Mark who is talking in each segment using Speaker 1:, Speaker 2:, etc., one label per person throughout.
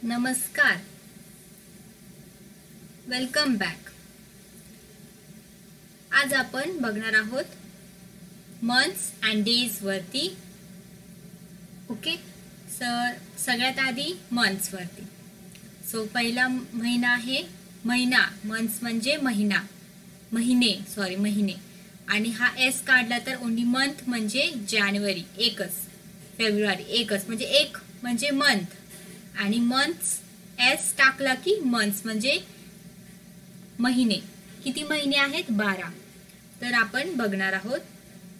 Speaker 1: नमस्कार, welcome back. आज आपण बघणार आहोत मंथ्स अँड डेज वरती. ओके, सगळ्यात आधी मंथ्स वरती. पहिला महिना आहे महिना. मंथ्स म्हणजे महिना, महिने. आणि हा एस काढला तर ओन्ली मंथ म्हणजे जानेवारी एकच, फेब्रुवारी एकच, म्हणजे एक म्हणजे मंथ. आणि मंथ्स एस टाकला की मंथ्स म्हणजे महिने. किती महिने आहेत? 12. तर आपण बघणार आहोत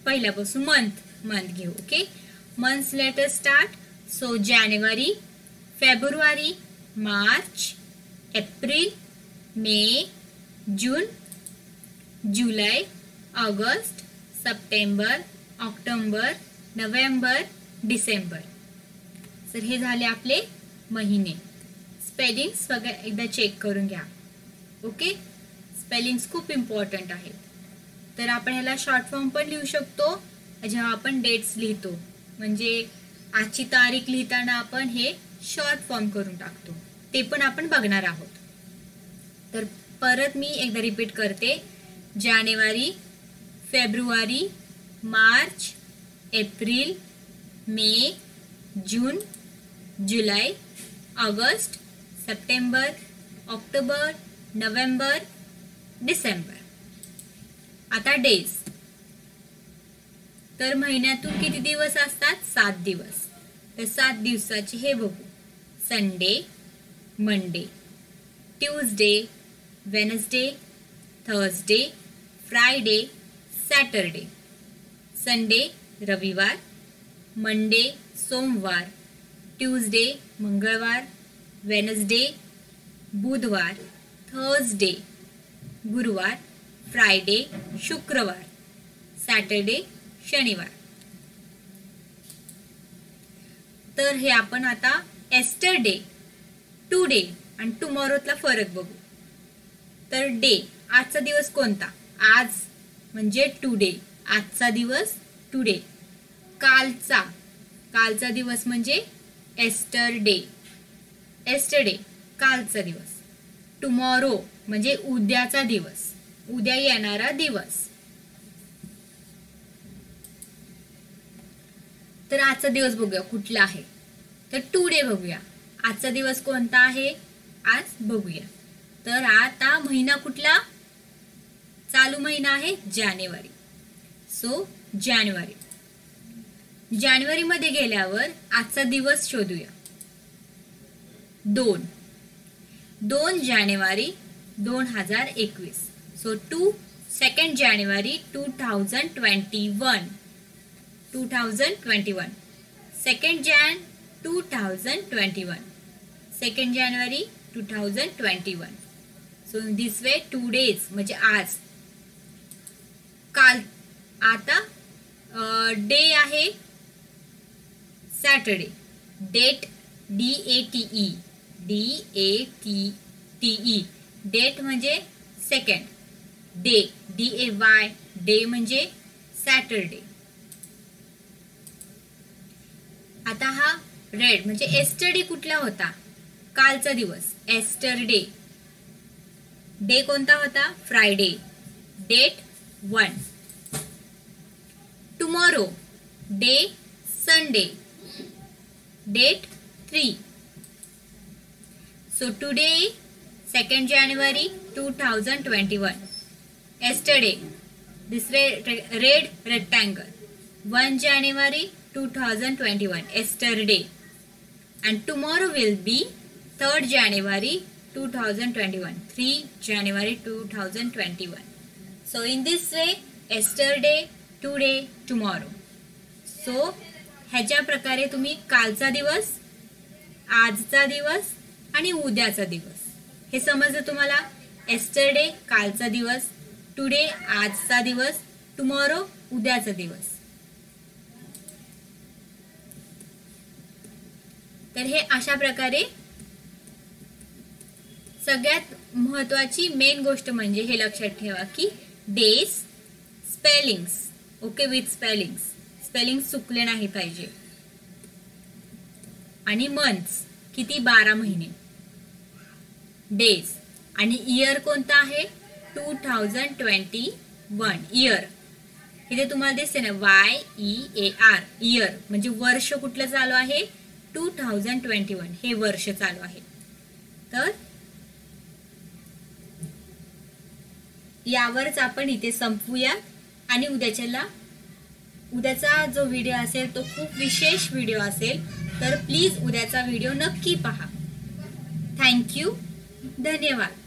Speaker 1: पहिल्यापासून मंथ घेऊ. Okay, months later start. So जानेवारी, फेब्रुवारी, मार्च, एप्रिल, मे, जून, जुलै, ऑगस्ट, सप्टेंबर, ऑक्टोबर, नोव्हेंबर, डिसेंबर. तर हे झाले आपले महिने. स्पेलिंग्स वगैरे एकदा चेक करून घ्या. ओके, स्पेलिंग्स खूप इम्पॉर्टंट आहेत. तर आपण ह्याला शॉर्ट फॉर्म पण लिहू शकतो जेव्हा आपण डेट्स लिहितो. म्हणजे आजची तारीख लिहिताना आपण हे शॉर्ट फॉर्म करून टाकतो. ते पण आपण बघणार आहोत. तर परत मी एकदा रिपीट करते. जानेवारी, फेब्रुवारी, मार्च, एप्रिल, मे, जून, जुलै, ऑगस्ट, सप्टेंबर, ऑक्टोबर, नोव्हेंबर, डिसेंबर. आता डेज. तर महिन्यातून किती दिवस असतात? 7 दिवस. तर 7 दिवसाचे हे बघू. Sunday, Monday, Tuesday, Wednesday, Thursday, Friday, Saturday. Sunday रविवार, मंडे सोमवार, ट्यूजडे मंगळवार, वेनसडे बुधवार, थर्सडे गुरुवार, फ्रायडे शुक्रवार, सॅटरडे शनिवार. तर हे आपण आता एस्टरडे, टुडे आणि टुमॉरोतला फरक बघू. तर डे, आजचा दिवस कोणता? आज म्हणजे टुडे. आजचा दिवस टुडे. कालचा दिवस म्हणजे एस्टरडे. कालचा दिवस. टुमॉरो म्हणजे उद्याचा दिवस, उद्या येणारा दिवस. तर आजचा दिवस बघूया कुठला आहे. तर टुडे बघूया. आजचा दिवस कोणता आहे आज बघूया. तर आता महिना कुठला? चालू महिना आहे जानेवारी. सो जानेवारी मध्ये गेल्यावर आजचा दिवस शोधूया. 2 जानेवारी 2021. सो 2 जानेवारी 2021. 2nd Jan 2021. 2nd January 2021. So in this way 2 days म्हणजे आज. काल. आता डे आहे सॅटरडे. Date DATE. डेट म्हणजे सेकंड. Day DAY. डे म्हणजे सॅटरडे. आता हा रेड म्हणजे एस्टरडे कुठला होता? कालचा दिवस एस्टरडे. डे कोणता होता? Friday. Date 1. Tomorrow day Sunday. Date 3. So today 2nd January 2021. Yesterday, this red rectangle. 1 January 2021. Yesterday. And tomorrow will be 3rd January 2021. 3 January 2021. So in this way, yesterday, today, tomorrow. So ह्याच्या प्रकारे तुम्ही कालचा दिवस, आजचा दिवस आणि उद्याचा दिवस हे समजलं तुम्हाला. एस्टरडे कालचा दिवस, टुडे आजचा दिवस, टुमॉरो उद्याचा दिवस. तर हे अशा प्रकारे सगळ्यात महत्वाची मेन गोष्ट म्हणजे हे लक्षात ठेवा की days spellings. Okay, with spellings चुकले नाही पाहिजे. आणि मंथ्स किती 12 महिने डेज. आणि इयर कोणता आहे 2021 इयर. इथे तुम्हाला दिसते ना YEAR इयर म्हणजे वर्ष कुठलं चालू आहे 2021 हे वर्ष चालू आहे. तर यावरच आपण इथे संपूया आणि उद्याचा जो व्हिडिओ असेल तो खूप विशेष व्हिडिओ असेल. तर प्लीज उद्याचा व्हिडिओ नक्की पहा. थँक्यू. धन्यवाद.